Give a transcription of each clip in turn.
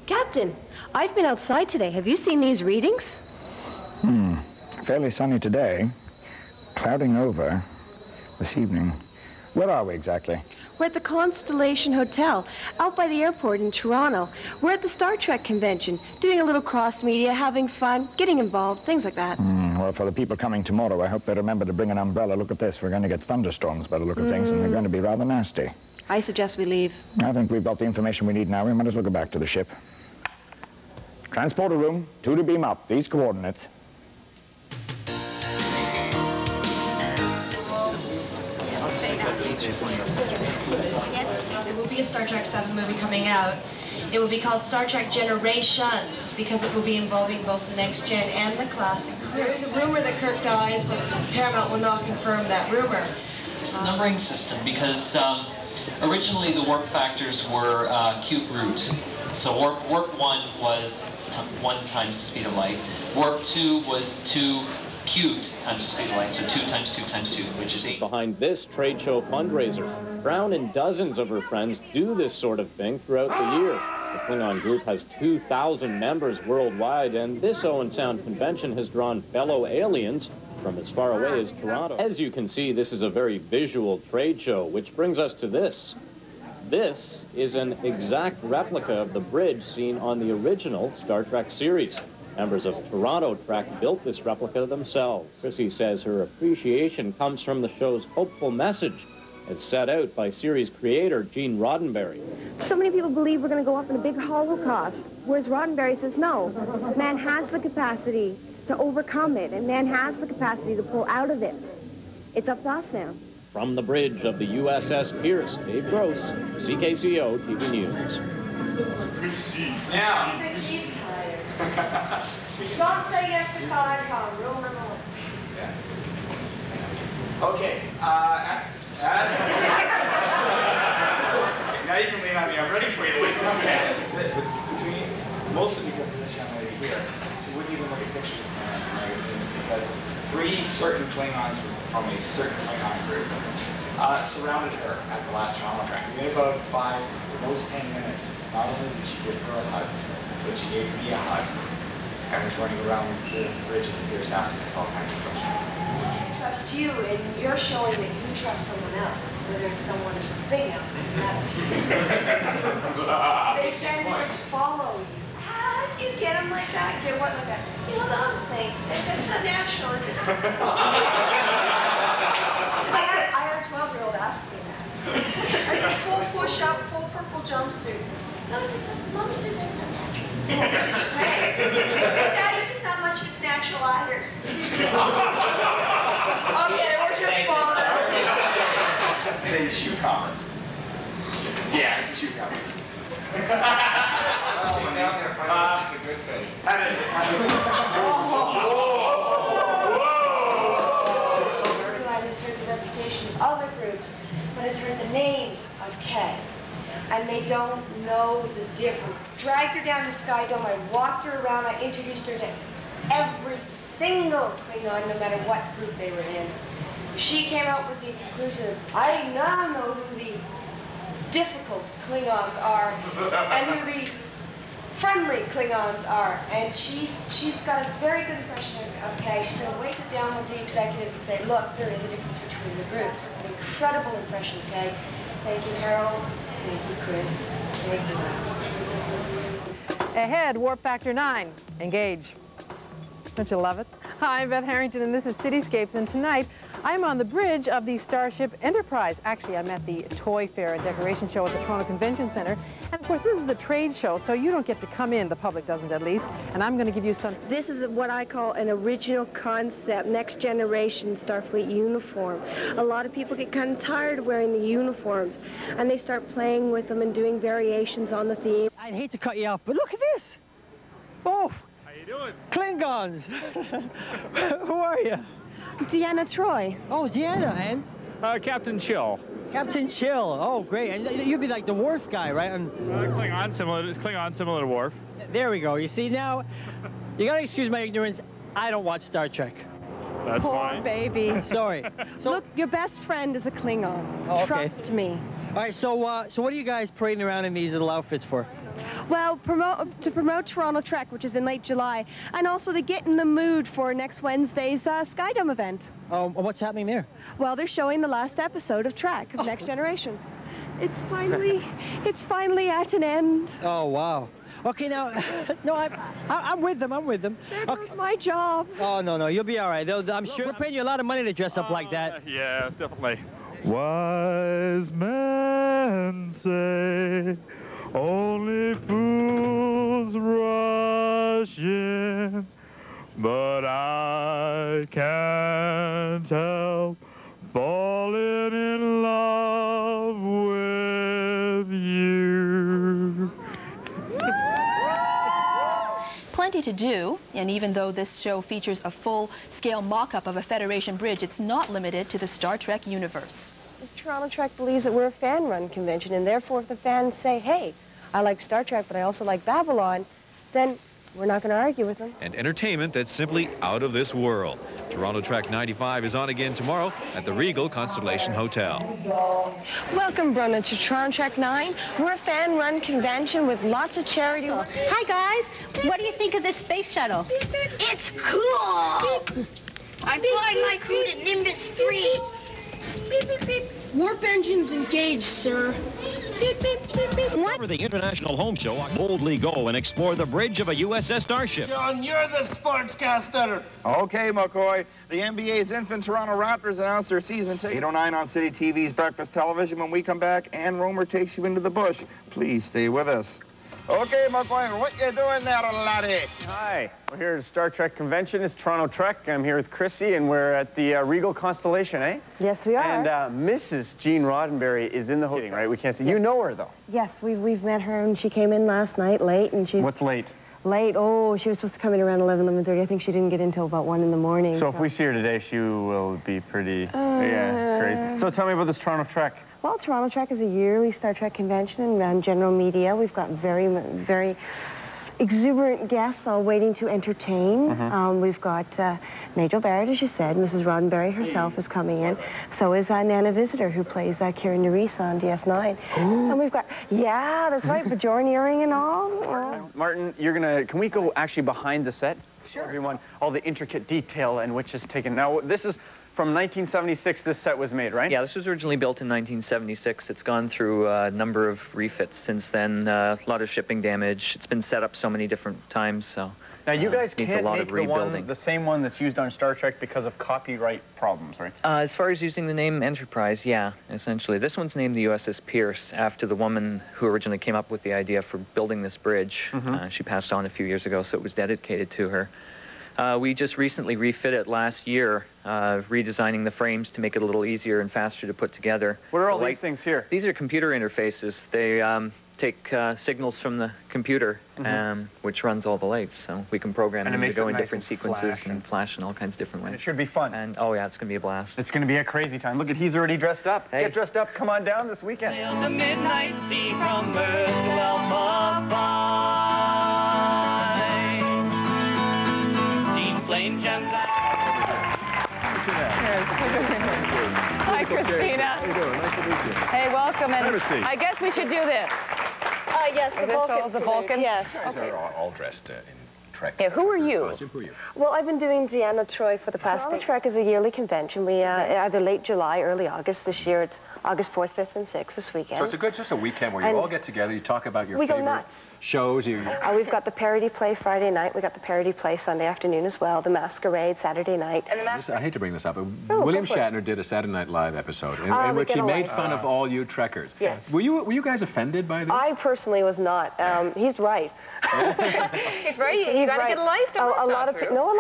Captain, I've been outside today. Have you seen these readings? Fairly sunny today. Clouding over this evening. Where are we exactly? We're at the Constellation Hotel, out by the airport in Toronto. We're at the Star Trek convention, doing a little cross-media, having fun, getting involved, things like that. Well, for the people coming tomorrow, I hope they remember to bring an umbrella. Look at this. We're going to get thunderstorms by the look of things, and they're going to be rather nasty. I suggest we leave. I think we've got the information we need now. We might as well go back to the ship. Transporter room, 2 to beam up. These coordinates. There will be a Star Trek 7 movie coming out. It will be called Star Trek Generations because it will be involving both the next gen and the classic. There is a rumor that Kirk dies, but Paramount will not confirm that rumor. Numbering system, because originally the warp factors were cube root. So warp 1 was 1 times the speed of light. Warp 2 was 2 cubed times the speed of light, so 2 times 2 times 2, which is 8. Behind this trade show fundraiser, Brown and dozens of her friends do this sort of thing throughout the year. The Klingon group has 2,000 members worldwide, and this Owen Sound convention has drawn fellow aliens from as far away as Toronto. As you can see, this is a very visual trade show, which brings us to this. This is an exact replica of the bridge seen on the original Star Trek series. Members of Toronto Trek built this replica themselves. Chrissy says her appreciation comes from the show's hopeful message. It's set out by series creator Gene Roddenberry. So many people believe we're going to go off in a big holocaust, whereas Roddenberry says no. Man has the capacity to overcome it, and man has the capacity to pull out of it. It's up to us now. From the bridge of the USS Pierce, Dave Gross, CKCO TV News. Now. Don't say yes to CarrHunger, rule number 1. Yeah. Okay. Now you can lean on me. I'm ready for you to lean on me. Mostly because of this young lady here. She wouldn't even look at pictures of Klingons in magazines because 3 certain Klingons from a certain Klingon group surrounded her at the last Toronto track. We made about 5, those 10 minutes. Not only did she give her a hug, but she gave me a hug. I was running around the bridge at the Pierce asking us all kinds of questions. I trust you, and you're showing that you trust someone else, whether it's someone or something else. They tend to follow you. How did you get them like that? Get what like that? You know those things. That's not natural, is it? I had a 12-year-old ask me that. I said, full push-up, full purple jumpsuit. No, I said, Mom says that's not natural. Hey, Daddy says not much of it's natural either. Okay, where's your father? The shoe conference. Yeah, it's a shoe conference. It's a good thing. I misheard the reputation of other groups, but it's heard the name of Kay. And they don't know the difference. Dragged her down the Sky Dome, I walked her around, I introduced her to every single Klingon, no matter what group they were in. She came out with the conclusion, I now know who the difficult Klingons are and who the friendly Klingons are. And she's got a very good impression of Kay. She's going to sit down with the executives and say, look, there is a difference between the groups. An incredible impression of Kay. Thank you, Harold. Thank you, Chris. Thank you. Ahead, Warp Factor 9. Engage. Don't you love it? Hi, I'm Beth Harrington, and this is Cityscapes, and tonight I'm on the bridge of the Starship Enterprise. Actually, I'm at the Toy Fair and Decoration Show at the Toronto Convention Center. And of course, this is a trade show, so you don't get to come in, the public doesn't at least, and I'm going to give you some... This is what I call an original concept, next generation Starfleet uniform. A lot of people get kind of tired of wearing the uniforms, and they start playing with them and doing variations on the theme. I'd hate to cut you off, but look at this! Oh! How you doing? Klingons! Who are you? Deanna Troy. Oh, Deanna, and? Captain Chill. Captain Chill. Oh, great. And you'd be like the Worf guy, right? Klingon similar to Worf. There we go. You see, now, you gotta excuse my ignorance. I don't watch Star Trek. That's Poor fine. baby. Sorry. So, look, your best friend is a Klingon. Oh, okay. Trust me. All right, so what are you guys parading around in these little outfits for? Well, to promote Toronto Trek, which is in late July, and also to get in the mood for next Wednesday's Skydome event. Oh, what's happening there? Well, they're showing the last episode of Trek, Next Generation. It's finally at an end. Oh, wow. Okay, now, no, I'm with them. I'm with them. There goes my job. Oh, no, you'll be all right. I'm sure we're paying you a lot of money to dress up like that. Yeah, definitely. Wise men say only fools rush in, but I can't help falling in love with you. Plenty to do, and even though this show features a full-scale mock-up of a Federation bridge, it's not limited to the Star Trek universe. Toronto Trek believes that we're a fan-run convention, and therefore if the fans say, hey, I like Star Trek, but I also like Babylon, then we're not going to argue with them. And entertainment that's simply out of this world. Toronto Trek 95 is on again tomorrow at the Regal Constellation Hotel. Welcome, Bruna, to Toronto Trek 9. We're a fan-run convention with lots of charity. Hi, guys. What do you think of this space shuttle? It's cool. I'm flying my crew to Nimbus 3. Beep, beep, beep. Warp engines engaged, sir. Beep, beep, beep, beep. What? For the International Home Show, boldly go and explore the bridge of a USS Starship. John, you're the sportscaster. Okay, McCoy. The NBA's infant Toronto Raptors announced their season ticket. 8:09 on City TV's Breakfast Television. When we come back, Ann Romer takes you into the bush. Please stay with us. Okay, McCoy, what you doing there, laddie? Hi, we're here at Star Trek Convention. It's Toronto Trek. I'm here with Chrissy, and we're at the Regal Constellation, eh? Yes, we are. And Mrs. Jean Roddenberry is in the hotel, right? We can't see. You know her, though. Yes, we've met her, and she came in last night late, and she's... What's late? Late? Oh, she was supposed to come in around 11:30. I think she didn't get in until about 1 in the morning. So if we see her today, she will be pretty, yeah, crazy. So tell me about this Toronto Trek. Well, Toronto Trek is a yearly Star Trek convention and general media. We've got very exuberant guests all waiting to entertain. We've got Majel Barrett, as you said. Mrs. Roddenberry herself is coming in. So is Nana Visitor, who plays Kieran Nerys on DS9. And we've got, yeah, that's right, Bajorn earring and all. Martin, can we go actually behind the set? Sure. Everyone, all the intricate detail and which is taken. Now, this is from 1976, this set was made, right? Yeah, this was originally built in 1976. It's gone through a number of refits since then, a lot of shipping damage. It's been set up so many different times, so now you guys needs can't a lot make of rebuilding. the same one that's used on Star Trek because of copyright problems, right? As far as using the name Enterprise, yeah, essentially. This one's named the USS Pierce after the woman who originally came up with the idea for building this bridge. She passed on a few years ago, so it was dedicated to her. We just recently refit it last year, redesigning the frames to make it a little easier and faster to put together. What are all these things here? These are computer interfaces. They take signals from the computer, which runs all the lights, so we can program them to go in different sequences and flash in all kinds of different ways. It should be fun. And oh yeah, it's going to be a blast. It's going to be a crazy time. Look at, he's already dressed up. Hey. Get dressed up, come on down this weekend. The midnight sea from Earth to Alpha. Flame gems out. Hi, Christina. How you doing? Nice to meet you. Hey, welcome. And Have a seat. I guess we should do this. Yes, the Vulcan. The Vulcan? Yes. Okay. They're all dressed in Trek. Yeah, who are you? Who are you? Well, I've been doing Deanna Troy for the past... Toronto Trek is a yearly convention. We either late July, early August. This year it's August 4th, 5th, and 6th this weekend. So it's just a weekend where you all get together, you talk about your favorite... We go nuts. Shows you. We've got the parody play Friday night. We got the parody play Sunday afternoon as well. The Masquerade Saturday night. And I hate to bring this up, but William Shatner did a Saturday Night Live episode in which he made fun of all you Trekkers. Yes. Were you guys offended by this? I personally was not. He's right. He's right. You got to get a life. A lot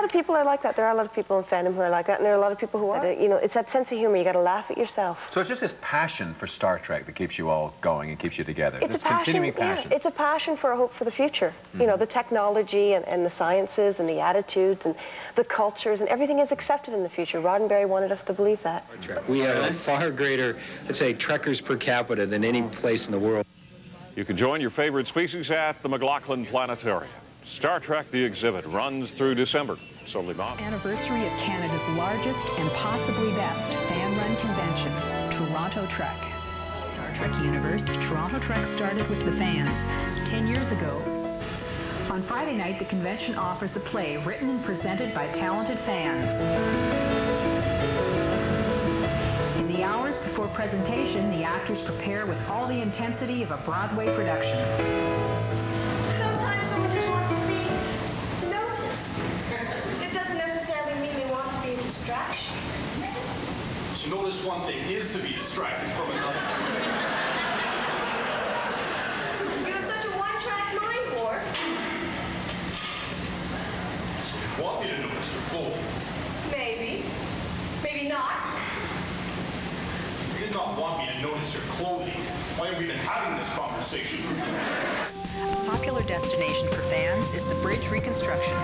of people are like that. There are a lot of people in fandom who are like that, and there are a lot of people who are. You know, it's that sense of humor. You got to laugh at yourself. So it's just this passion for Star Trek that keeps you all going and keeps you together. It's this a passion, continuing passion. It's a passion for a hope for the future. You know, the technology and the sciences and the attitudes and the cultures and everything is accepted in the future. Roddenberry wanted us to believe that. We have a far greater, let's say, trekkers per capita than any place in the world. You can join your favorite species at the McLaughlin Planetarium. Star Trek The Exhibit runs through December. So live on. Anniversary of Canada's largest and possibly best fan-run convention, Toronto Trek. Trek universe, Toronto Trek started with the fans 10 years ago. On Friday night, the convention offers a play written and presented by talented fans. In the hours before presentation, the actors prepare with all the intensity of a Broadway production. Sometimes someone just wants to be noticed. It doesn't necessarily mean they want to be a distraction. So notice one thing is to be distracted from another. You have such a one-track mind, Ward. You want me to notice your clothing? Maybe. Maybe not. You did not want me to notice your clothing. Why have we been having this conversation? A popular destination for fans is the bridge reconstruction.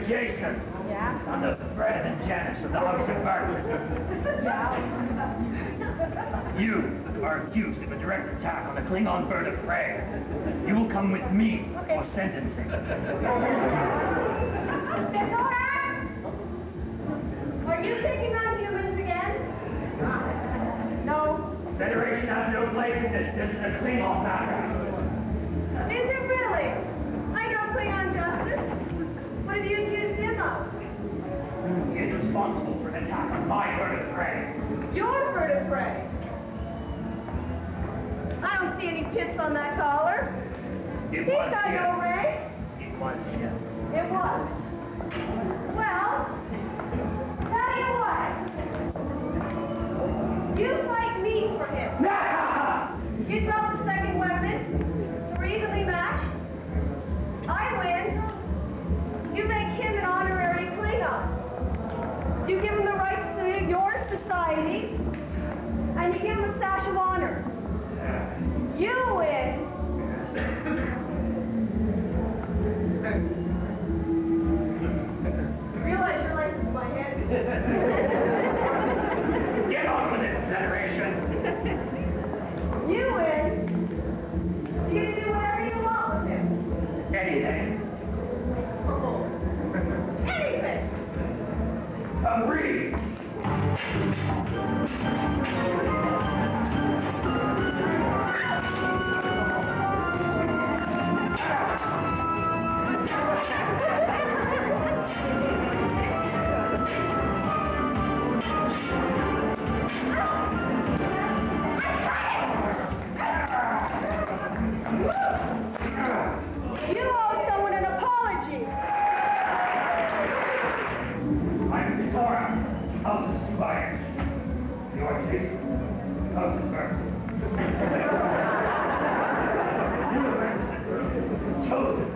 Jason. Yeah? Son of Fred and Janice of the House of Barton. Yeah? You are accused of a direct attack on the Klingon bird of prey. You will come with me for sentencing. Are you taking on humans again? No. Federation has no place in this. This is a Klingon matter. Is it really? I know Klingon justice. What have you accused him of? He is responsible for an attack on my bird of prey. Your bird of prey? I don't see any pips on that collar. He's got no ray. It was him. It was. Well, tell you what. You fight me for him. You drop the second weapon. We're evenly matched. I win. You make him an honorary Klingon. You give him the rights to your society, and you give him a sash of honor. You win. Realize your life is in my head. Get on with it, Federation. You win. You can do whatever you want with him. Anything. Anything. Agreed. You owe someone an apology. I'm Victoria, House of Spires. Your case, House of Birth. Chosen.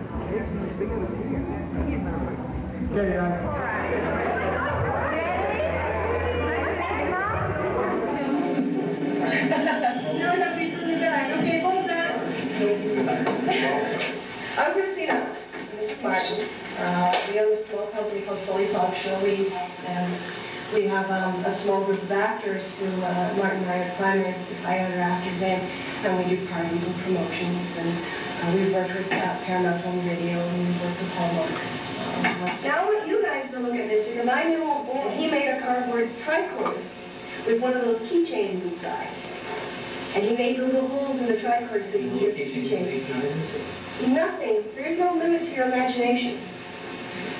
I'm Christina. Martin. We own a small company called Fully Functional. We have a small group of actors who Martin and I are primary, I other actors in, and we do parties and promotions. And we've worked with Paramount Home Video, and we've worked with Hallmark. Now I want you guys to look at this, because I knew he made a cardboard tricorder with one of those keychains inside. And he made little holes in the tricorder so you can get the keychain. Nothing. There's no limit to your imagination.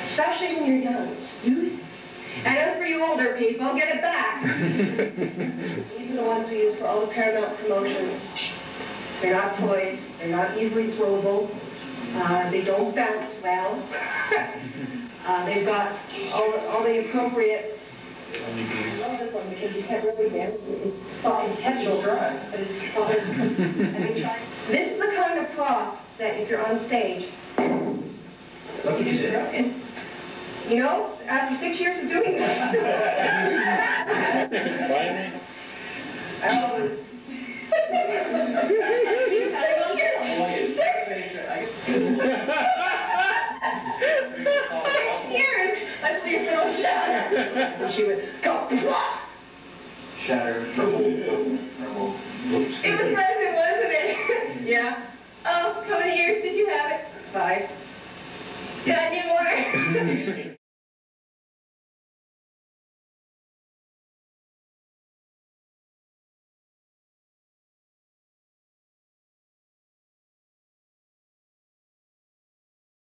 Especially when you're young. Use it. And as for you older people, get it back. These are the ones we use for all the Paramount promotions. They're not toys. They're not easily throwable. They don't bounce well. They've got all the appropriate... I love this one because you can't really dance. It's intentional drawing, but it's fun. This is the kind of prop that if you're on stage, What did you do? You know, after 6 years of doing this. I see a little shatter. And she went, go, blah! Shatter, trouble, oops. It was resin, wasn't it? Yeah. Oh, how many years did you have it? 5. Got any more?